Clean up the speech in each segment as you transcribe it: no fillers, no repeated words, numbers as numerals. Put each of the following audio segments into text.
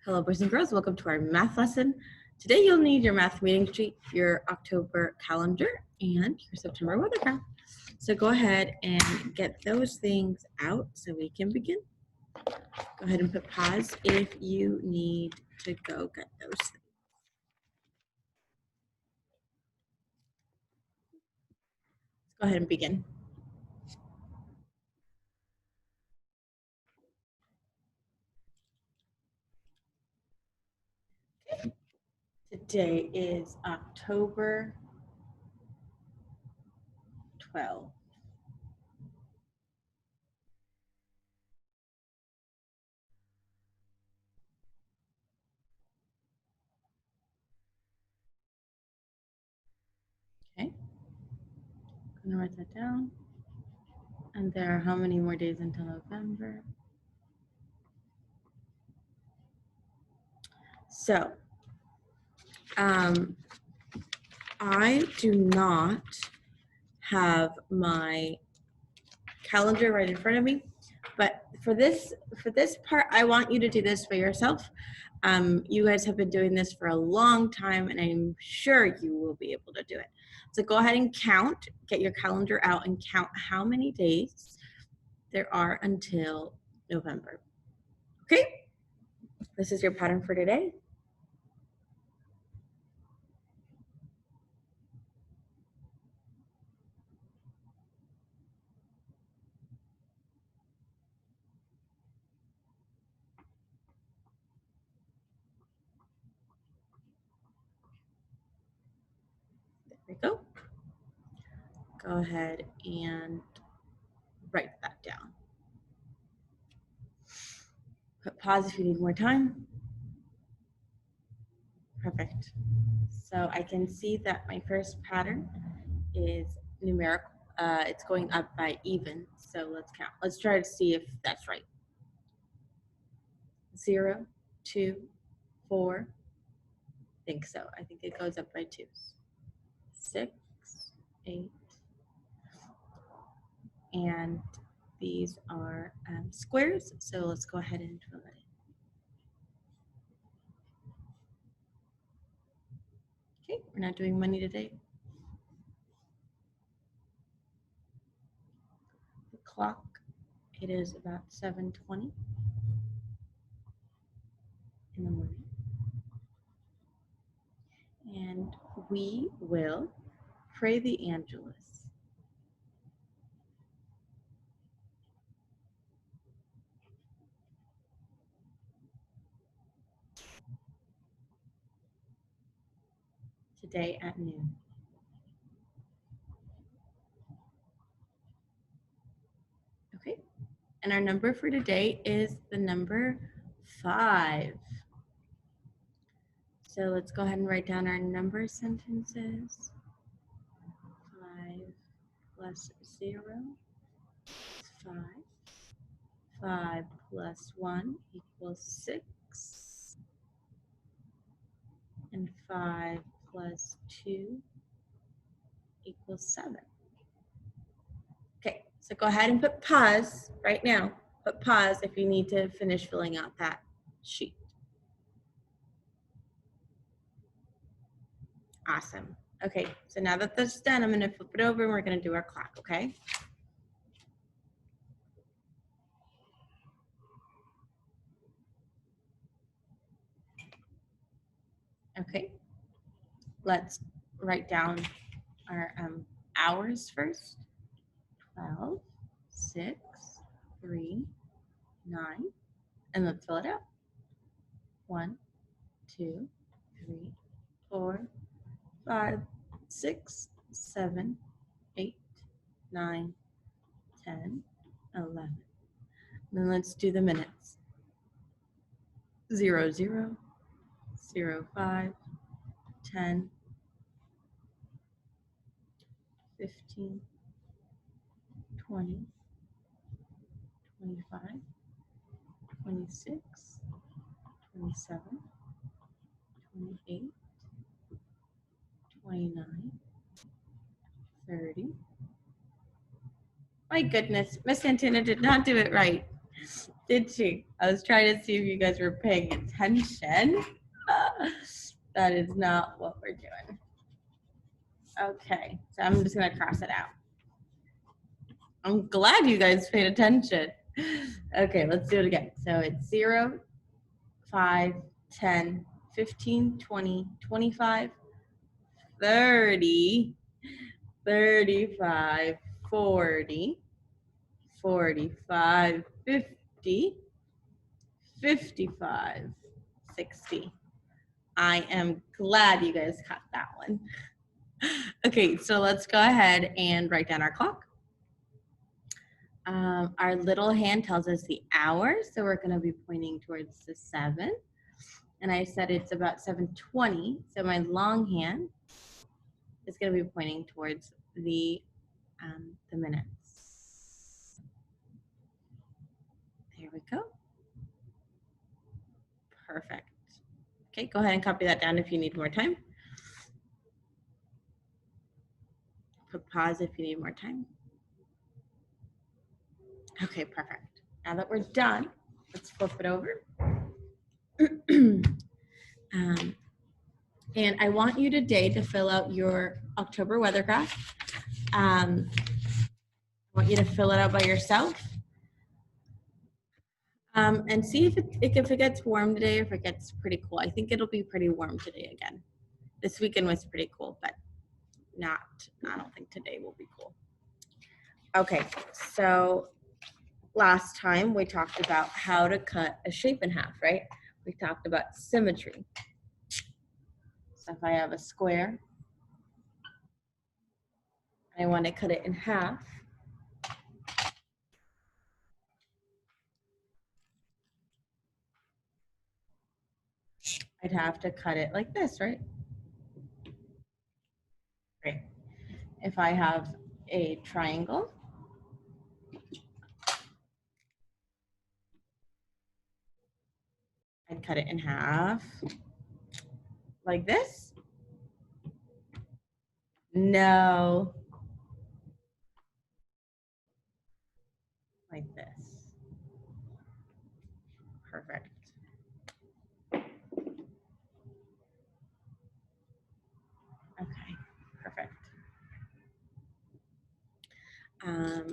Hello, boys and girls. Welcome to our math lesson. Today you'll need your math meeting sheet, your October calendar, and your September weather graph. So go ahead and get those things out so we can begin. Go ahead and put pause if you need to go get those things. Let's go ahead and begin. Okay. Today is October 12th. Okay. I'm gonna write that down. And there are how many more days until November? So, I do not have my calendar right in front of me, but for this part, I want you to do this for yourself. You guys have been doing this for a long time, and I'm sure you will be able to do it. So go ahead and count, get your calendar out and count how many days there are until November. Okay, this is your pattern for today. There we go. Go ahead and write that down. Put pause if you need more time. Perfect. So I can see that my first pattern is numerical. It's going up by even. So let's count. Let's try to see if that's right. 0, 2, 4. I think so. I think it goes up by 2s. 6, 8. And these are squares. So let's go ahead and fill it in. Okay, we're not doing money today. The clock, it is about 7:20 in the morning. And we will pray the Angelus. Today at noon. Okay, and our number for today is the number 5. So let's go ahead and write down our number sentences. 5 plus 0 is 5. 5 plus 1 equals 6. And 5 plus 2 equals 7. Okay, so go ahead and put pause right now. Put pause if you need to finish filling out that sheet. Awesome. Okay, so now that that's done, I'm going to flip it over and we're going to do our clock, okay? Okay, let's write down our hours first. 12, 6, 3, 9, and let's fill it out. 1, 2, 3, 4, 5, 6, 7, 8, 9, 10, 11. Then let's do the minutes. 0, 0, 0, 5, 10, 15, 20, 25, 26, 27, 28, 29, 30. My goodness, Miss Santana did not do it right. Did she? I was trying to see if you guys were paying attention. That is not what we're doing. Okay, so I'm just gonna cross it out. I'm glad you guys paid attention. Okay, let's do it again. So it's 0, 5, 10, 15, 20, 25, 30, 35, 40, 45, 50, 55, 60. I am glad you guys caught that one. Okay, so let's go ahead and write down our clock. Our little hand tells us the hour, so we're going to be pointing towards the 7. And I said it's about 7:20, so my long hand is going to be pointing towards the minutes. There we go. Perfect. Okay, go ahead and copy that down if you need more time. Put pause if you need more time. Okay, perfect. Now that we're done, let's flip it over. And I want you today to fill out your October weather graph. I want you to fill it out by yourself. And see if it gets warm today or if it gets pretty cool. I think it'll be pretty warm today again. This weekend was pretty cool, but I don't think today will be cool. Okay, so last time we talked about how to cut a shape in half, right? We talked about symmetry. So if I have a square, I want to cut it in half. I'd have to cut it like this, right? Right. If I have a triangle, I'd cut it in half like this. No. Like this. Perfect. Okay, perfect.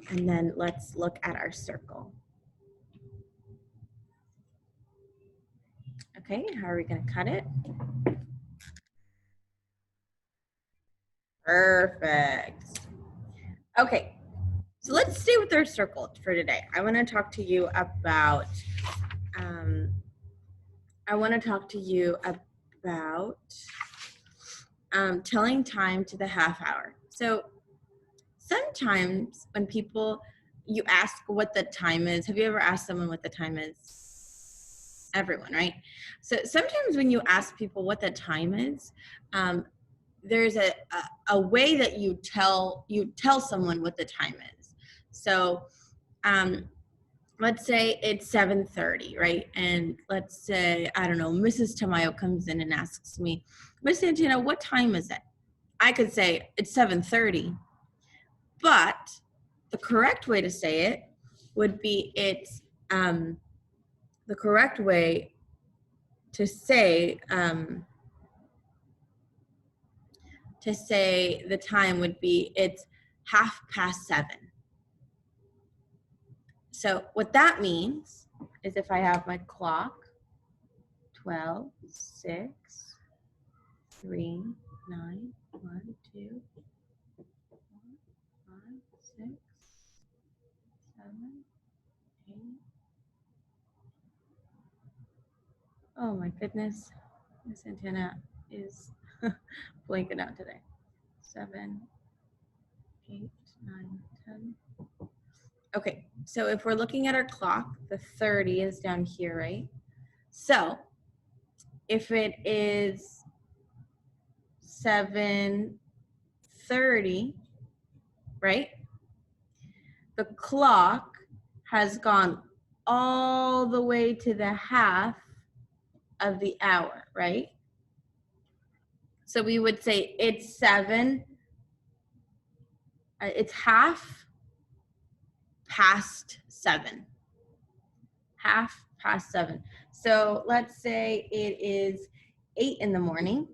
And then let's look at our circle. Okay, how are we going to cut it? Perfect. Okay, so let's stay with our circle for today. I want to talk to you about telling time to the half hour. So sometimes when you ask what the time is, have you ever asked someone what the time is? Everyone, right? So sometimes when you ask people what the time is, there's a way that you tell someone what the time is. So let's say it's 7:30, right? And let's say, I don't know, Mrs. Tamayo comes in and asks me, Miss Santana, what time is it? I could say it's 7:30, but the correct way to say it would be the correct way to say the time would be it's 7:30. So what that means is if I have my clock, 12, 6, 3, 9, 1, 2, 4, 5, 6, 7, 8. Oh my goodness, Miss Santana is blanking out today. 7, 8, 9, 10. Okay, so if we're looking at our clock, the 30 is down here, right? So if it is 7:30, right? The clock has gone all the way to the half of the hour, right? So we would say it's 7, it's 7:30. 7:30. So let's say it is 8 in the morning,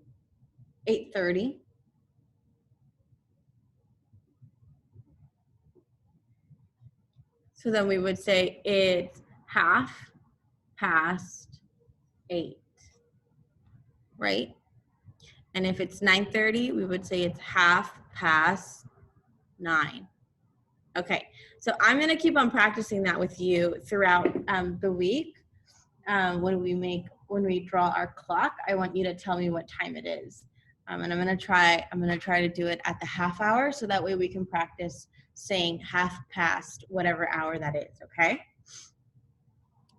8:30. So then we would say it's 8:30, right? And if it's 9:30, we would say it's 9:30. Okay, so I'm gonna keep on practicing that with you throughout the week. When we draw our clock, I want you to tell me what time it is. And I'm gonna try to do it at the half hour, so that way we can practice saying 8:30 whatever hour that is, okay?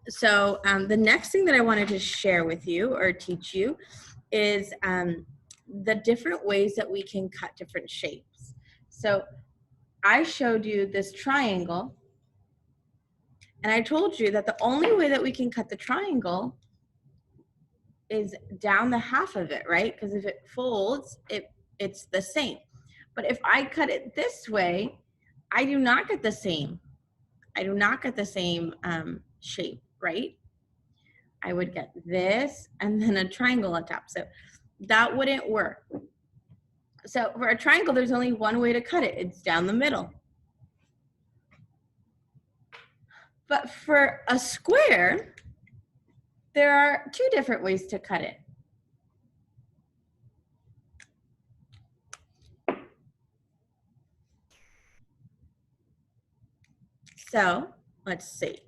So the next thing that I wanted to share with you or teach you is the different ways that we can cut different shapes. So I showed you this triangle, and I told you that the only way that we can cut the triangle is down the half of it, right? Because if it folds, it's the same. But if I cut it this way, I do not get the same. I do not get the same shape, right? I would get this and then a triangle on top. So that wouldn't work. So for a triangle, there's only one way to cut it. It's down the middle. But for a square, there are two different ways to cut it. So let's see.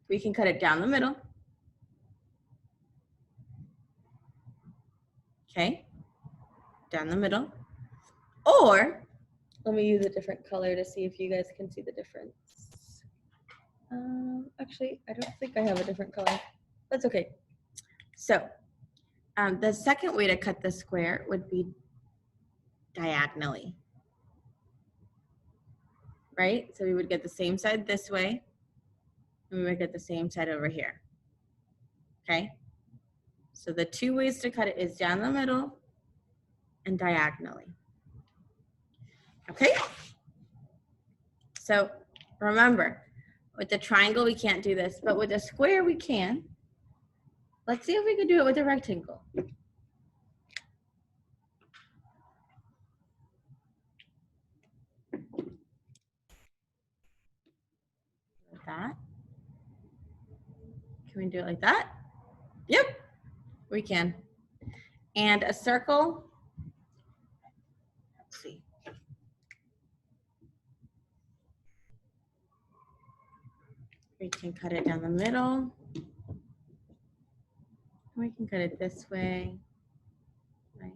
We can cut it down the middle. Okay, down the middle. Or, let me use a different color to see if you guys can see the difference. Actually, I don't think I have a different color. That's okay. So, the second way to cut the square would be diagonally, right? So we would get the same side this way, and we would get the same side over here, okay? So the two ways to cut it is down the middle and diagonally, okay? So remember, with the triangle, we can't do this, but with a square, we can. Let's see if we can do it with a rectangle. Like that. Can we do it like that? Yep, we can. And a circle, let's see. We can cut it down the middle. We can cut it this way, right?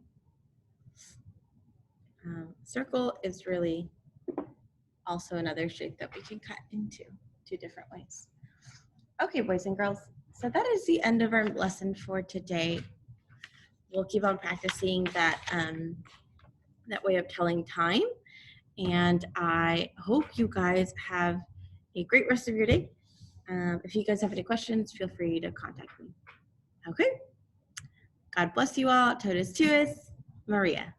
Circle is really also another shape that we can cut into two different ways. Okay, boys and girls, so that is the end of our lesson for today. We'll keep on practicing that, that way of telling time. And I hope you guys have a great rest of your day. If you guys have any questions, feel free to contact me. Okay. God bless you all. Totus tuus, Maria.